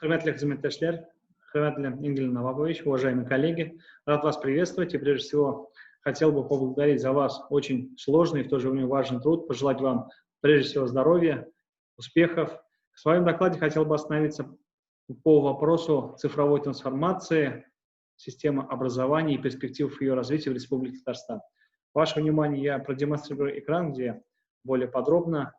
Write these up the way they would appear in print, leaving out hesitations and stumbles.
Хөрмәтле хезмәттәшләр, хөрмәтле Игорь Новакович, уважаемые коллеги, рад вас приветствовать и прежде всего хотел бы поблагодарить за ваш очень сложный и в то же время важный труд, пожелать вам прежде всего здоровья, успехов. В своем докладе хотел бы остановиться по вопросу цифровой трансформации, системы образования и перспектив ее развития в Республике Татарстан. Ваше внимание, я продемонстрирую экран, где более подробно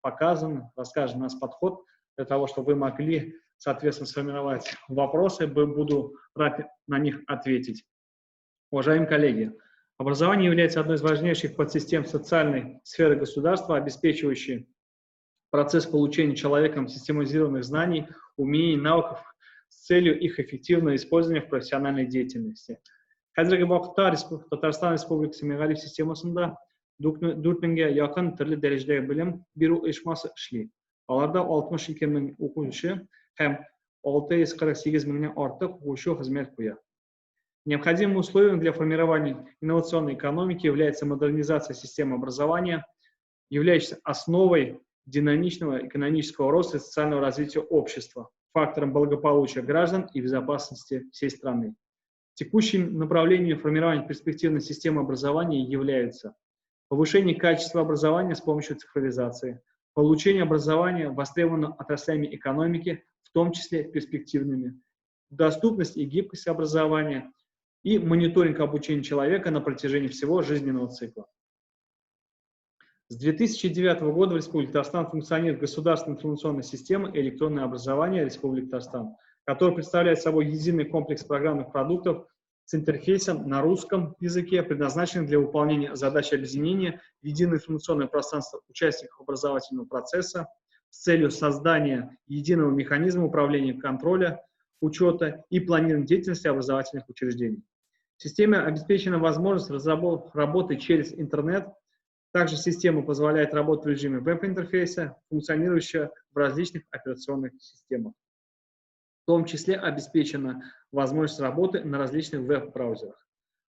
показан, расскажен наш подход для того, чтобы вы могли, соответственно, сформировать вопросы, буду рад на них ответить. Уважаемые коллеги, образование является одной из важнейших подсистем социальной сферы государства, обеспечивающей процесс получения человеком систематизированных знаний, умений, навыков с целью их эффективного использования в профессиональной деятельности. Қазіргі уақытта Татарстан Республикасы мәгариф системасында дүрт меңгә якын төрле дәрәҗәдәге белем бирү оешмасы эшли. Аларда 62 мең укучы һәм 648 меңнән артык укучы хезмәт куя. Необходимым условием для формирования инновационной экономики является модернизация системы образования, являющейся основой динамичного экономического роста и социального развития общества, фактором благополучия граждан и безопасности всей страны. Текущим направлением формирования перспективной системы образования являются повышение качества образования с помощью цифровизации, получение образования востребованного отраслями экономики, в том числе перспективными, доступность и гибкость образования и мониторинг обучения человека на протяжении всего жизненного цикла. С 2009 года в Республике Татарстан функционирует государственная информационная система электронное образование Республики Татарстан, который представляет собой единый комплекс программных продуктов с интерфейсом на русском языке, предназначенным для выполнения задач объединения в единое информационное пространство участников образовательного процесса с целью создания единого механизма управления, контроля, учета и планирования деятельности образовательных учреждений. В системе обеспечена возможность работы через интернет. Также система позволяет работать в режиме веб-интерфейса, функционирующего в различных операционных системах. В том числе обеспечена возможность работы на различных веб-браузерах.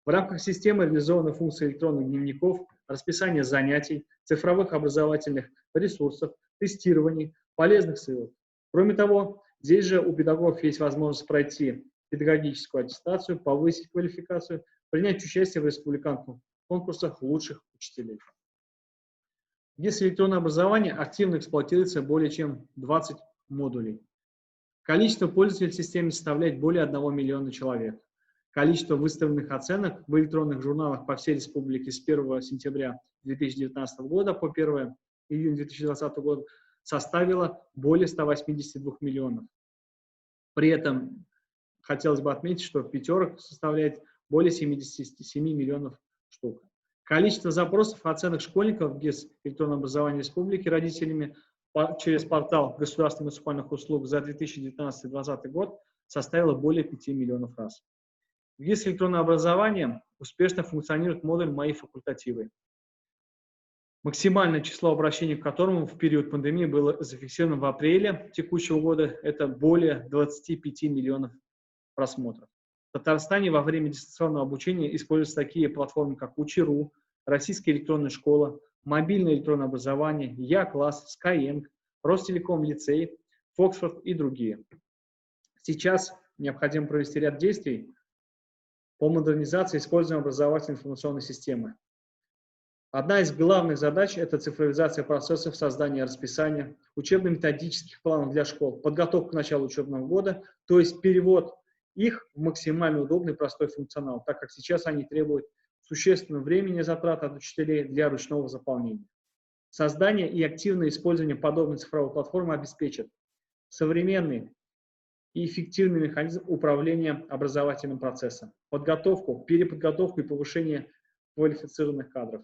В рамках системы реализованы функции электронных дневников, расписания занятий, цифровых образовательных ресурсов, тестирований, полезных ссылок. Кроме того, здесь же у педагогов есть возможность пройти педагогическую аттестацию, повысить квалификацию, принять участие в республиканских конкурсах лучших учителей. ГИС электронное образование активно эксплуатируется более чем 20 модулей. Количество пользователей в системе составляет более 1 миллиона человек. Количество выставленных оценок в электронных журналах по всей республике с 1 сентября 2019 года по 1 июня 2020 года составило более 182 миллионов. При этом хотелось бы отметить, что пятерок составляет более 77 миллионов штук. Количество запросов оценок школьников в ГИС электронного образования республики родителями через портал государственных муниципальных услуг за 2019-2020 год составило более 5 миллионов раз. В ГИС электронного образования успешно функционирует модуль «Мои факультативы», максимальное число обращений к которому в период пандемии было зафиксировано в апреле текущего года, это более 25 миллионов просмотров. В Татарстане во время дистанционного обучения используются такие платформы, как Учи.ру, Российская электронная школа, мобильное электронное образование, Я-класс, Skyeng, Ростелеком лицей, Фоксфорд и другие. Сейчас необходимо провести ряд действий по модернизации использования образовательной информационной системы. Одна из главных задач – это цифровизация процессов создания расписания, учебно-методических планов для школ, подготовка к началу учебного года, то есть перевод их в максимально удобный и простой функционал, так как сейчас они требуют существенного времени и затрат от учителей для ручного заполнения. Создание и активное использование подобной цифровой платформы обеспечат современный и эффективный механизм управления образовательным процессом, подготовку, переподготовку и повышение квалифицированных кадров,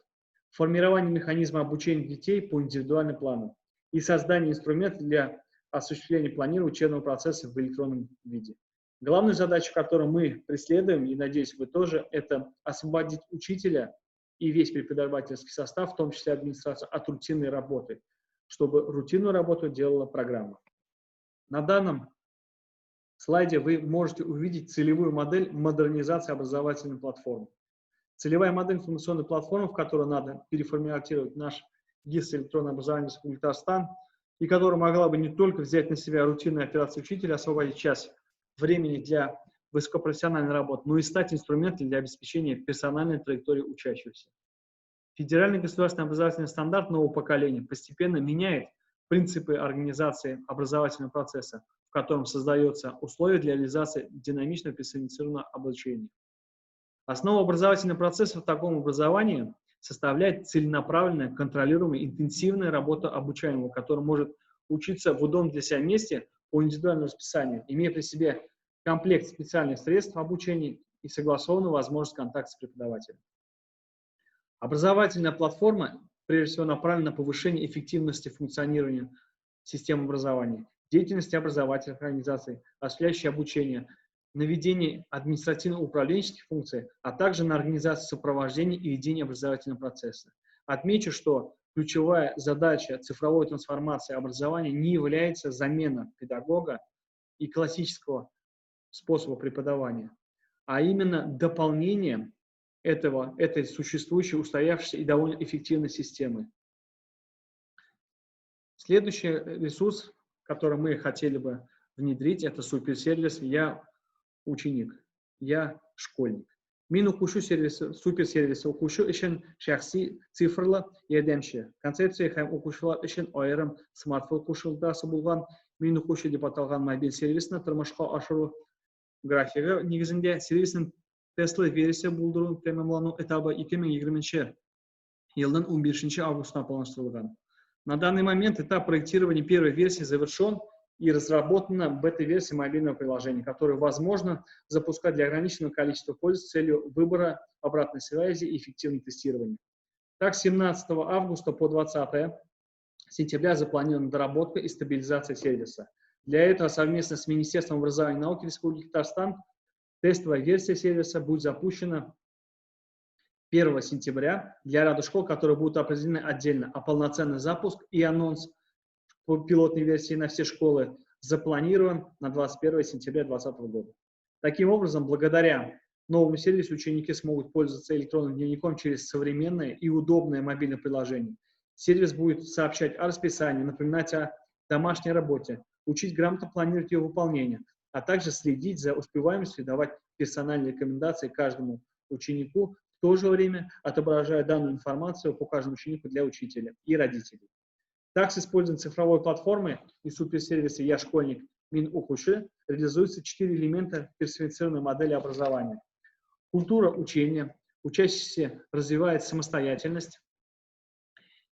формирование механизма обучения детей по индивидуальным планам и создание инструментов для осуществления планирования учебного процесса в электронном виде. Главная задача, которую мы преследуем, и надеюсь, вы тоже, это освободить учителя и весь преподавательский состав, в том числе администрацию, от рутинной работы, чтобы рутинную работу делала программа. На данном слайде вы можете увидеть целевую модель модернизации образовательной платформы. Целевая модель информационной платформы, в которой надо переформатировать наш ГИС электронное образование Республики Татарстан, и которая могла бы не только взять на себя рутинные операции учителя, освободить час времени для высокопрофессиональной работы, но и стать инструментом для обеспечения персональной траектории учащихся. Федеральный государственный образовательный стандарт нового поколения постепенно меняет принципы организации образовательного процесса, в котором создаются условия для реализации динамичного персонифицированного обучения. Основу образовательного процесса в таком образовании составляет целенаправленная, контролируемая, интенсивная работа обучаемого, который может учиться в удобном для себя месте по индивидуальному расписанию, имея при себе комплект специальных средств обучения и согласованную возможность контакта с преподавателем. Образовательная платформа, прежде всего, направлена на повышение эффективности функционирования системы образования, деятельности образовательных организаций, осуществляющей обучение, на ведение административно-управленческих функций, а также на организацию сопровождения и ведения образовательного процесса. Отмечу, что ключевая задача цифровой трансформации образования не является замена педагога и классического способа преподавания, а именно дополнение этой существующей, устоявшейся и довольно эффективной системы. Следующий ресурс, который мы хотели бы внедрить, это суперсервис «Я ученик», «Я школьник». Мен оқушы сервисі, суперсервисі оқушы үшін шәхси цифрлы ярдәмче. Концепция һәм оқушылар үшін айрым смартфон қосылдысы болған Мен оқушы деп аталған мобиль сервисін тормышқа ашыру графигі негізінде сервисінің тестлы версия болдыру тәмамлану этабы 2020 жылдың 15 августына планирован. На данный момент этап проектирования первой версии завершен и разработана бета-версия мобильного приложения, которое возможно запускать для ограниченного количества пользователей с целью выбора обратной связи и эффективного тестирования. Так, с 17 августа по 20 сентября запланирована доработка и стабилизация сервиса. Для этого совместно с Министерством образования и науки Республики Татарстан тестовая версия сервиса будет запущена 1 сентября для ряда школ, которые будут определены отдельно, а полноценный запуск и анонс по пилотной версии на все школы запланирован на 21 сентября 2020 года. Таким образом, благодаря новому сервису ученики смогут пользоваться электронным дневником через современное и удобное мобильное приложение. Сервис будет сообщать о расписании, напоминать о домашней работе, учить грамотно планировать ее выполнение, а также следить за успеваемостью и давать персональные рекомендации каждому ученику, в то же время отображая данную информацию по каждому ученику для учителя и родителей. Так, с использованием цифровой платформы и суперсервиса «Я школьник» Мен оқушы реализуются 4 элемента персонифицированной модели образования. Культура учения, учащийся развивает самостоятельность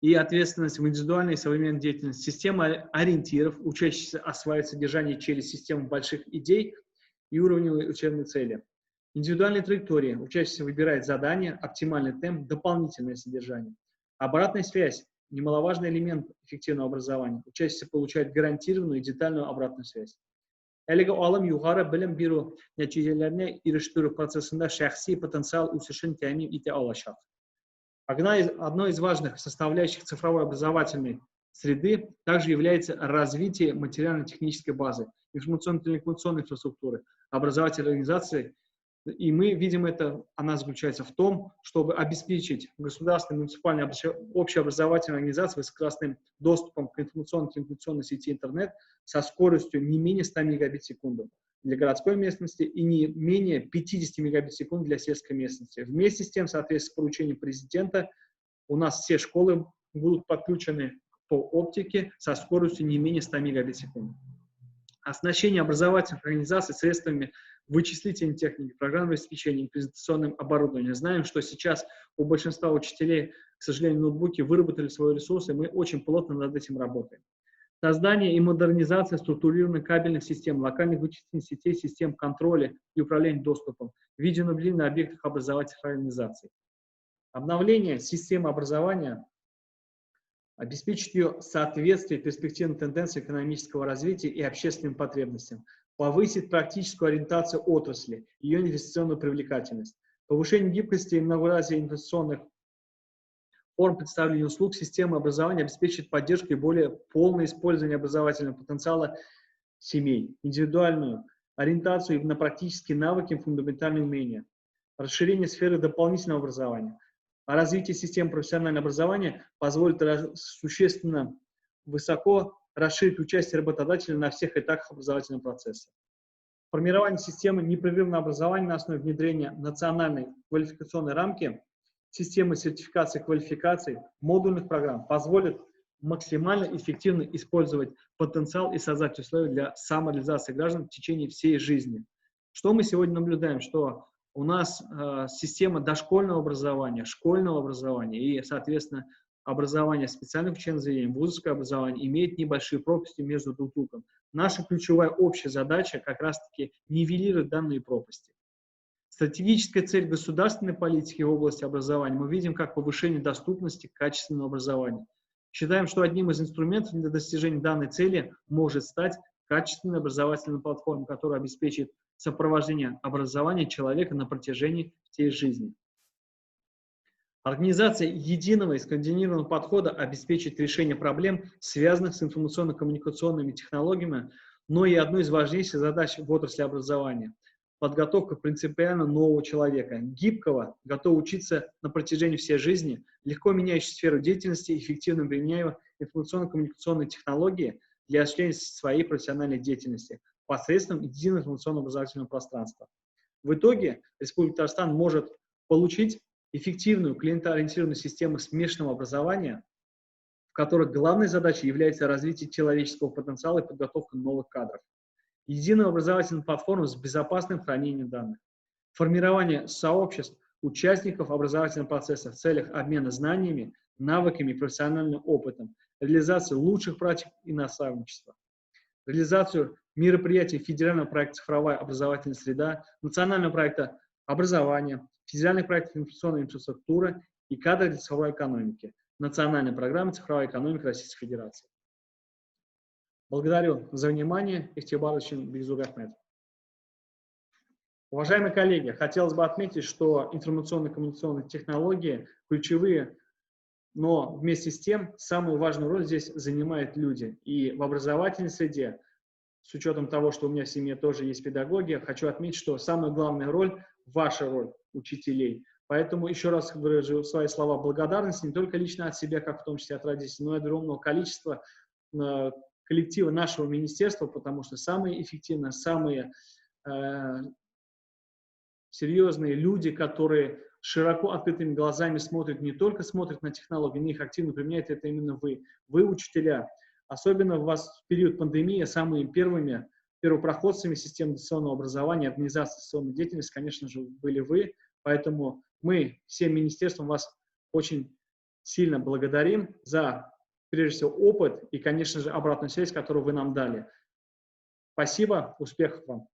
и ответственность в индивидуальной и современной деятельности. Система ориентиров, учащийся осваивает содержание через систему больших идей и уровневые учебные цели. Индивидуальные траектории, учащийся выбирает задания, оптимальный темп, дополнительное содержание. Обратная связь, немаловажный элемент эффективного образования. Учащийся получает гарантированную и детальную обратную связь. Әлеге алым югары белем бирү нәтиҗәләренә ирештерү процессында шәхси потенциал үсешен тәэмин итә алачак. Одной из важных составляющих цифровой образовательной среды также является развитие материально-технической базы, информационно-телекоммуникационной инфраструктуры, образовательной организации. И мы видим это, она заключается в том, чтобы обеспечить государственные, муниципальные, общеобразовательные организации высокоскоростным доступом к информационно-телекоммуникационной сети интернет со скоростью не менее 100 мегабит в секунду для городской местности и не менее 50 мегабит в секунду для сельской местности. Вместе с тем, в соответствии с поручением президента, у нас все школы будут подключены по оптике со скоростью не менее 100 мегабит в секунду. Оснащение образовательных организаций средствами вычислительной техники, программного обеспечения и презентационным оборудованием. Знаем, что сейчас у большинства учителей, к сожалению, ноутбуки выработали свои ресурсы, и мы очень плотно над этим работаем. Создание и модернизация структурированных кабельных систем, локальных вычислительных сетей, систем контроля и управления доступом, видеонаблюдение на объектах образовательных организаций. Обновление системы образования обеспечить ее соответствие перспективным тенденциям экономического развития и общественным потребностям, повысить практическую ориентацию отрасли, ее инвестиционную привлекательность, повышение гибкости и многообразия инвестиционных форм представления услуг системы образования обеспечит поддержку и более полное использование образовательного потенциала семей, индивидуальную ориентацию на практические навыки и фундаментальные умения, расширение сферы дополнительного образования. А развитие системы профессионального образования позволит существенно высоко расширить участие работодателя на всех этапах образовательного процесса. Формирование системы непрерывного образования на основе внедрения национальной квалификационной рамки, системы сертификации квалификаций, модульных программ позволит максимально эффективно использовать потенциал и создать условия для самореализации граждан в течение всей жизни. Что мы сегодня наблюдаем? Что у нас система дошкольного образования, школьного образования и, соответственно, образование специальных учебных заведений, вузовское образование имеет небольшие пропасти между друг другом. Наша ключевая общая задача как раз-таки нивелировать данные пропасти. Стратегическая цель государственной политики в области образования мы видим как повышение доступности качественного образования. Считаем, что одним из инструментов для достижения данной цели может стать качественная образовательная платформа, которая обеспечит сопровождение образования человека на протяжении всей жизни. Организация единого и скоординированного подхода обеспечит решение проблем, связанных с информационно-коммуникационными технологиями, но и одной из важнейших задач в отрасли образования – подготовка принципиально нового человека, гибкого, готового учиться на протяжении всей жизни, легко меняющего сферу деятельности, эффективно применяя информационно-коммуникационные технологии для осуществления своей профессиональной деятельности посредством единого информационно-образовательного пространства. В итоге Республика Татарстан может получить эффективную клиентоориентированную систему смешанного образования, в которой главной задачей является развитие человеческого потенциала и подготовка новых кадров. Единая образовательная платформа с безопасным хранением данных. Формирование сообществ участников образовательного процесса в целях обмена знаниями, навыками и профессиональным опытом, реализацию лучших практик и наставничества. Реализацию мероприятий федерального проекта «Цифровая образовательная среда», национального проекта «Образование», федеральных проектов информационной инфраструктуры и кадры для цифровой экономики, национальной программы «Цифровая экономика Российской Федерации». Благодарю за внимание. Ихтибарович Бигзурахмед. Уважаемые коллеги, хотелось бы отметить, что информационно-коммуникационные технологии ключевые, но вместе с тем самую важную роль здесь занимают люди. И в образовательной среде, с учетом того, что у меня в семье тоже есть педагоги, хочу отметить, что самая главная роль – ваша роль учителей. Поэтому еще раз выражу свои слова благодарности не только лично от себя, как в том числе от родителей, но и от огромного количества коллектива нашего министерства, потому что самые эффективные, самые серьезные люди, которые широко открытыми глазами смотрят, не только смотрят на технологии, но их активно применяют, это именно вы. Вы, учителя. Особенно у вас в период пандемии самыми первопроходцами системы дистанционного образования, организации дистанционной деятельности, конечно же, были вы. Поэтому мы всем министерствам вас очень сильно благодарим за, прежде всего, опыт и, конечно же, обратную связь, которую вы нам дали. Спасибо, успехов вам!